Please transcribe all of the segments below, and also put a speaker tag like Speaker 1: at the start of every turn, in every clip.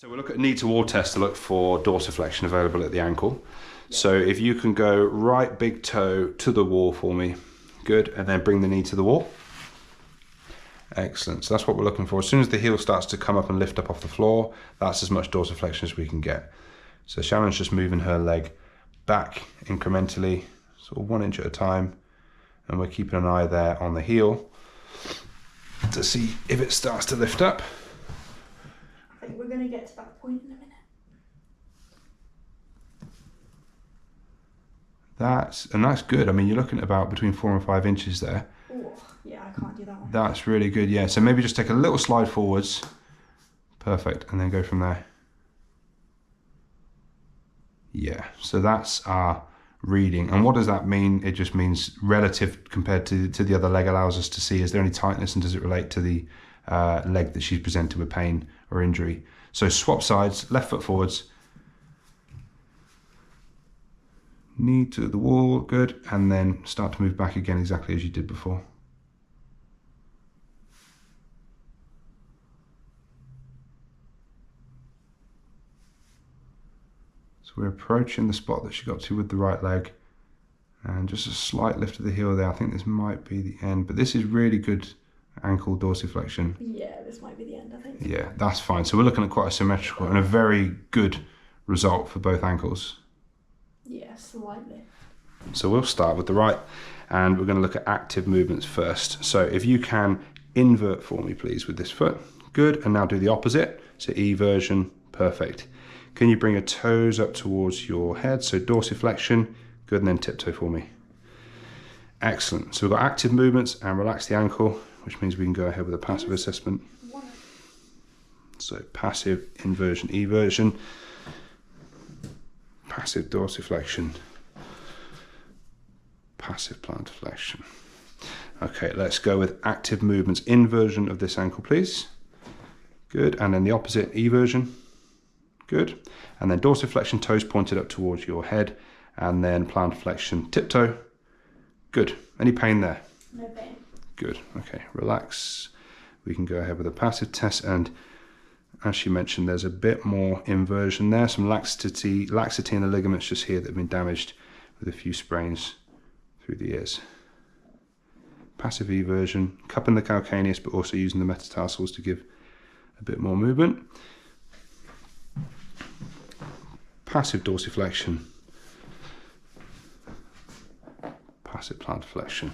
Speaker 1: So we'll look at knee to wall test to look for dorsiflexion available at the ankle. So if you can go right big toe to the wall for me, good, and then bring the knee to the wall. Excellent, so that's what we're looking for. As soon as the heel starts to come up and lift up off the floor, that's as much dorsiflexion as we can get. So Shannon's just moving her leg back incrementally, sort of 1 inch at a time, and we're keeping an eye there on the heel to see if it starts to lift up.
Speaker 2: I think we're going to get to that point in a minute.
Speaker 1: That's good. I mean, you're looking at about between 4 and 5 inches there.
Speaker 2: Oh, yeah, I can't do that one.
Speaker 1: That's really good, yeah. So maybe just take a little slide forwards. Perfect, and then go from there. Yeah, so that's our reading. And what does that mean? It just means relative compared to the other leg allows us to see is there any tightness and does it relate to the leg that she's presented with pain or injury. So swap sides, left foot forwards, knee to the wall, good, and then start to move back again exactly as you did before. So we're approaching the spot that she got to with the right leg, and just a slight lift of the heel there. I think this might be the end, but this is really good ankle dorsiflexion.
Speaker 2: Yeah, this might be the end, I think.
Speaker 1: Yeah, that's fine. So we're looking at quite a symmetrical and a very good result for both ankles.
Speaker 2: Yeah, slightly.
Speaker 1: So we'll start with the right, and we're going to look at active movements first. So if you can invert for me, please, with this foot. Good, and now do the opposite. So eversion, perfect. Can you bring your toes up towards your head? So dorsiflexion, good, and then tiptoe for me. Excellent. So we've got active movements and relax the ankle, which means we can go ahead with a passive assessment. So passive inversion, eversion, passive dorsiflexion, passive plantar flexion. Okay, let's go with active movements. Inversion of this ankle, please. Good, and then the opposite, eversion. Good, and then dorsiflexion, toes pointed up towards your head, and then plantar flexion, tiptoe. Good. Any pain there?
Speaker 2: No pain.
Speaker 1: Good. Okay, relax. We can go ahead with a passive test, and as she mentioned, there's a bit more inversion there, some laxity in the ligaments just here that have been damaged with a few sprains through the ears. Passive eversion, cupping the calcaneus, but also using the metatarsals to give a bit more movement. Passive dorsiflexion, passive plantar flexion.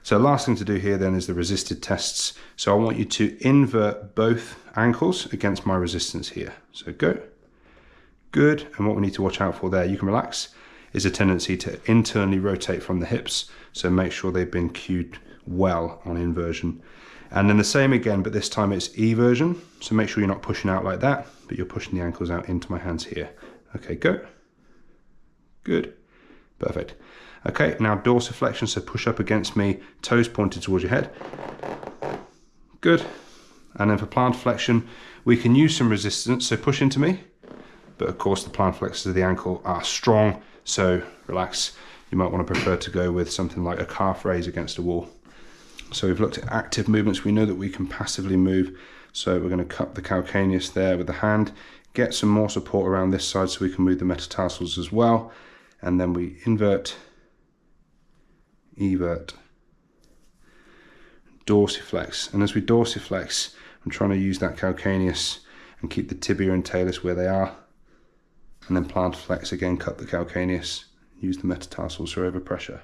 Speaker 1: So last thing to do here then is the resisted tests. So I want you to invert both ankles against my resistance here. So go, good, and what we need to watch out for there, you can relax, is a tendency to internally rotate from the hips. So make sure they've been cued well on inversion. And then the same again, but this time it's eversion. So make sure you're not pushing out like that, but you're pushing the ankles out into my hands here. Okay, go. Good. Perfect. Okay, now dorsiflexion, so push up against me, toes pointed towards your head. Good. And then for plantar flexion, we can use some resistance, so push into me. But of course, the plantar flexors of the ankle are strong, so relax. You might want to prefer to go with something like a calf raise against a wall. So we've looked at active movements. We know that we can passively move. So we're going to cup the calcaneus there with the hand, get some more support around this side so we can move the metatarsals as well. And then we invert, evert, dorsiflex. And as we dorsiflex, I'm trying to use that calcaneus and keep the tibia and talus where they are. And then plantar flex again, cup the calcaneus, use the metatarsals for overpressure.